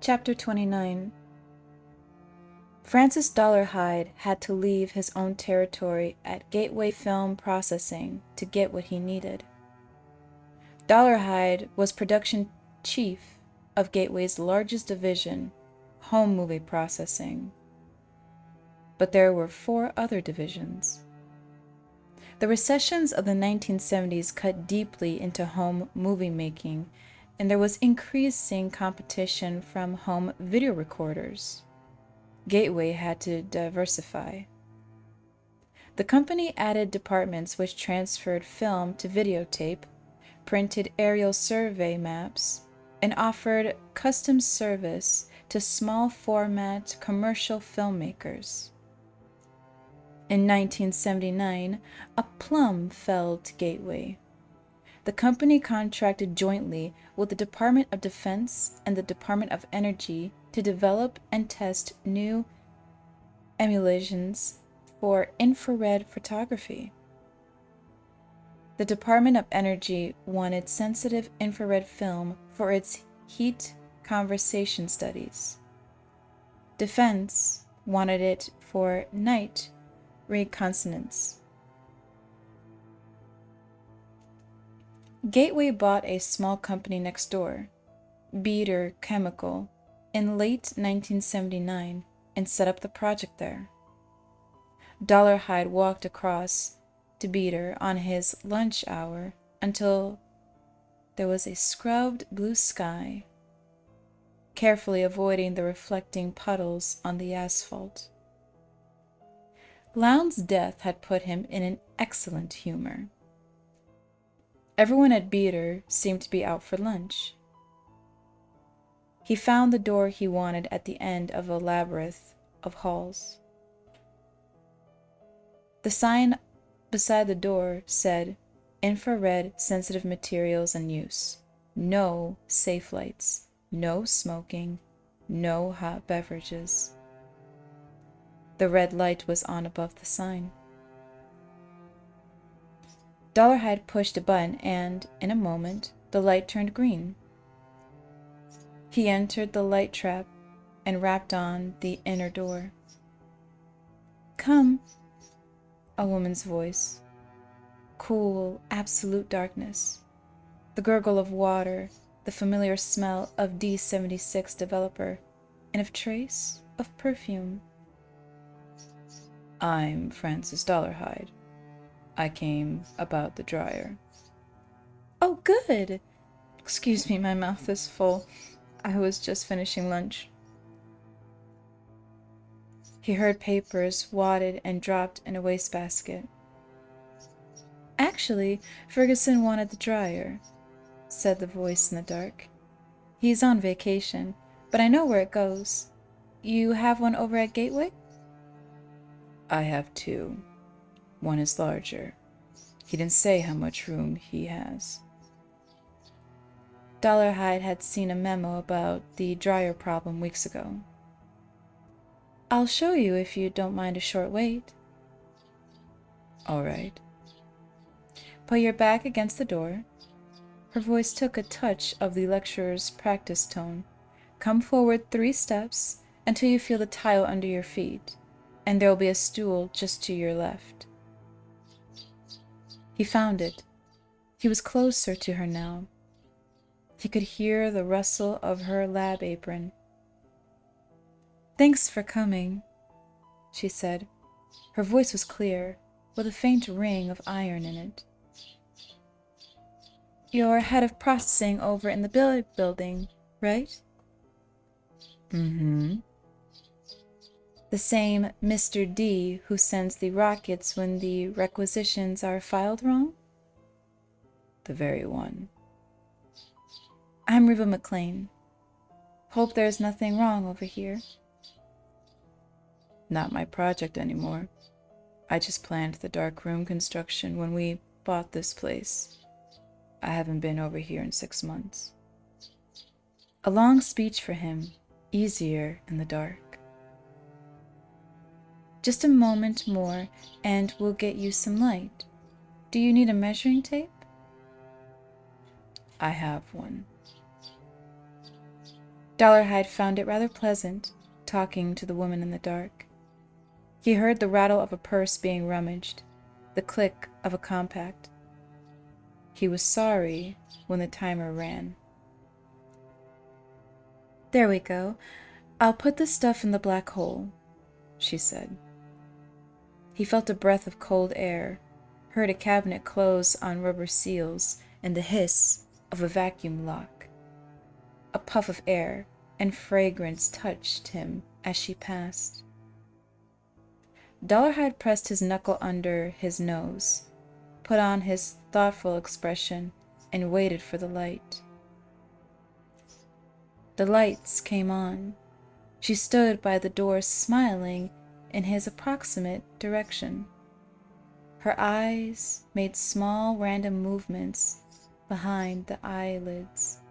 Chapter 29. Francis 𝘈𝘁 had to leave his own territory at Gateway Film Processing to get what he needed. 𝘈𝘁 was production chief of Gateway's largest division, home movie processing. But there were 4 other divisions. The recessions of the 1970s cut deeply into home movie making, and there was increasing competition from home video recorders. Gateway had to diversify. The company added departments which transferred film to videotape, printed aerial survey maps, and offered custom service to small format commercial filmmakers. In 1979, a plum fell to Gateway. The company contracted jointly with the Department of Defense and the Department of Energy to develop and test new emulations for infrared photography. The Department of Energy wanted sensitive infrared film for its heat conversation studies. Defense wanted it for night reconnaissance. Gateway bought a small company next door, 𝘈�々Chemical, in late 1979 and set up the project there. 𝘈𝘁 walked across to 𝘈𝘀 on his lunch hour until there was a scrubbed blue sky, carefully avoiding the reflecting puddles on the asphalt. Lowndes' death had put him in an excellent humor. Everyone at 𝘈𝘀 seemed to be out for lunch. He found the door he wanted at the end of a labyrinth of halls. The sign beside the door said, "Infrared sensitive materials in use. No safe lights. No smoking. No hot beverages." The red light was on above the sign. 𝘈𝘁 pushed a button and, in a moment, the light turned green. He entered the light trap and rapped on the inner door. "Come," a woman's voice. Cool, absolute darkness. The gurgle of water, the familiar smell of D76 developer, and a trace of perfume. "I'm Francis 𝘈𝘁. I came about the dryer." "Oh, good. Excuse me, my mouth is full. I was just finishing lunch." He heard papers wadded and dropped in a wastebasket. "Actually, Ferguson wanted the dryer," said the voice in the dark. "He's on vacation, but I know where it goes. You have one over at Gateway?" "I have 2. One is larger. He didn't say how much room he has." 𝘈𝘁 had seen a memo about the dryer problem weeks ago. "I'll show you if you don't mind a short wait." "All right." "Put your back against the door." Her voice took a touch of the lecturer's practice tone. "Come forward 3 steps until you feel the tile under your feet, and there will be a stool just to your left." He found it. He was closer to her now. He could hear the rustle of her lab apron. "Thanks for coming," she said. Her voice was clear, with a faint ring of iron in it. "You're head of processing over in the building, right?" "Mm-hmm." "The same Mr. D who sends the rockets when the requisitions are filed wrong?" "The very one." "I'm Reba McLean. Hope there's nothing wrong over here." "Not my project anymore. I just planned the dark room construction when we bought this place. I haven't been over here in 6 months." A long speech for him, easier in the dark. "Just a moment more, and we'll get you some light. Do you need a measuring tape?" "I have one." 𝘠𝘕𝘰 found it rather pleasant, talking to the woman in the dark. He heard the rattle of a purse being rummaged, the click of a compact. He was sorry when the timer ran. "There we go. I'll put the stuff in the black hole," she said. He felt a breath of cold air, heard a cabinet close on rubber seals, and the hiss of a vacuum lock. A puff of air and fragrance touched him as she passed. 𝘠𝘕𝘰 pressed his knuckle under his nose, put on his thoughtful expression, and waited for the light. The lights came on. She stood by the door smiling in his approximate direction. Her eyes made small random movements behind the eyelids.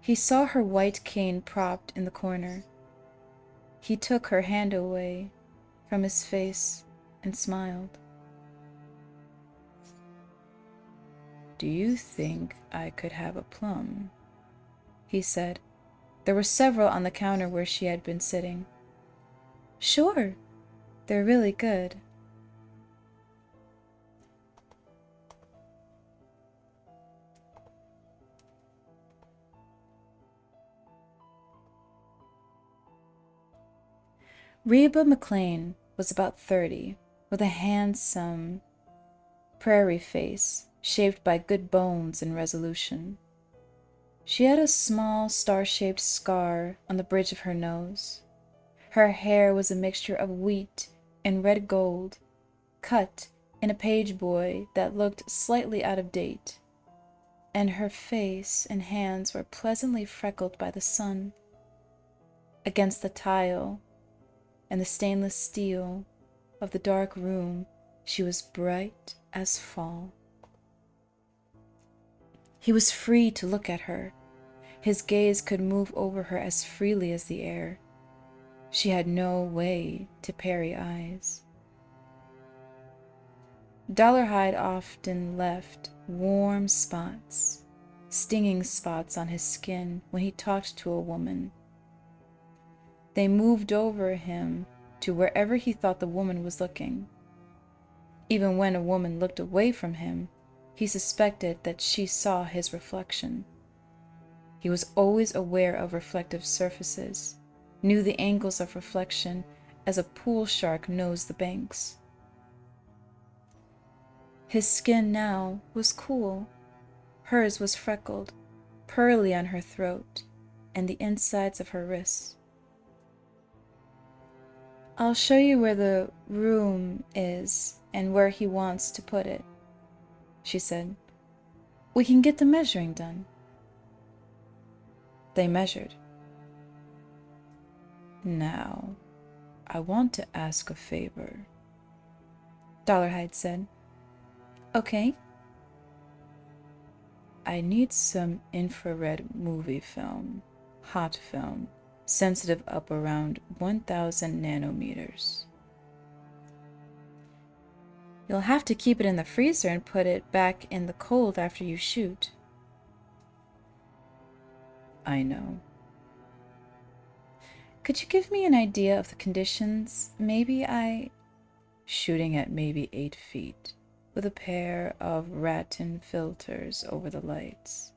He saw her white cane propped in the corner. He took her hand away from his face and smiled. "Do you think I could have a plum?" he said. There were several on the counter where she had been sitting. "Sure, they're really good." Reba McLean was about 30, with a handsome prairie face shaped by good bones and resolution. She had a small star-shaped scar on the bridge of her nose. Her hair was a mixture of wheat and red gold, cut in a page boy that looked slightly out of date, and her face and hands were pleasantly freckled by the sun. Against the tile and the stainless steel of the dark room, she was bright as fall. He was free to look at her. His gaze could move over her as freely as the air. She had no way to parry eyes. 𝘠𝘕𝘰 often left warm spots, stinging spots on his skin when he talked to a woman. They moved over him to wherever he thought the woman was looking. Even when a woman looked away from him, he suspected that she saw his reflection. He was always aware of reflective surfaces, knew the angles of reflection as a pool shark knows the banks. His skin now was cool. Hers was freckled, pearly on her throat and the insides of her wrists. "I'll show you where the room is and where he wants to put it," she said. "We can get the measuring done." They measured. "Now, I want to ask a favor," 𝘠𝘕𝘰 said. "Okay." "I need some infrared movie film, hot film, sensitive up around 1,000 nanometers. You'll have to keep it in the freezer and put it back in the cold after you shoot." "I know." "Could you give me an idea of the conditions? Shooting at maybe 8 feet, with a pair of Raton filters over the lights."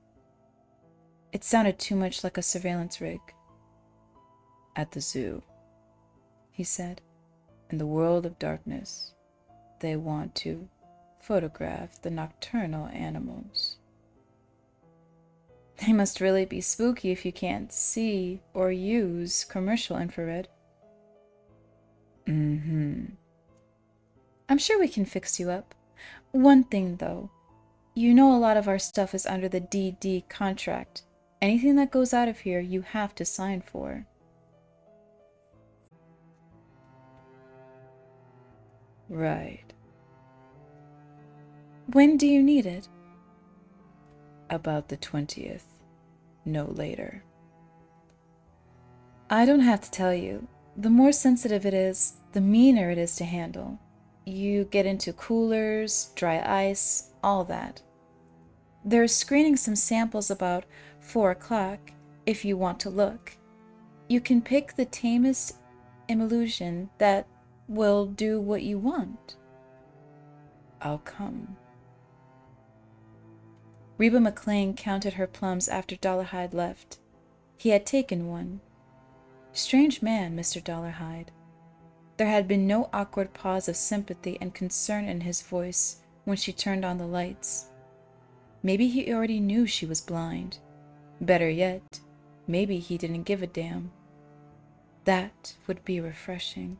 It sounded too much like a surveillance rig. "At the zoo," he said. "In the world of darkness, they want to photograph the nocturnal animals." "They must really be spooky if you can't see or use commercial infrared." "Mm-hmm." "I'm sure we can fix you up. One thing, though. You know a lot of our stuff is under the DD contract. Anything that goes out of here, you have to sign for." "Right." "When do you need it?" "About the 20th, no later." "I don't have to tell you. The more sensitive it is, the meaner it is to handle. You get into coolers, dry ice, all that." They're screening some samples about 4 o'clock, if you want to look. You can pick the tamest illusion that will do what you want. I'll come. Reba McLean counted her plums after Dolarhyde left. He had taken one. Strange man, Mr. Dolarhyde. There had been no awkward pause of sympathy and concern in his voice when she turned on the lights. Maybe he already knew she was blind. Better yet, maybe he didn't give a damn. That would be refreshing.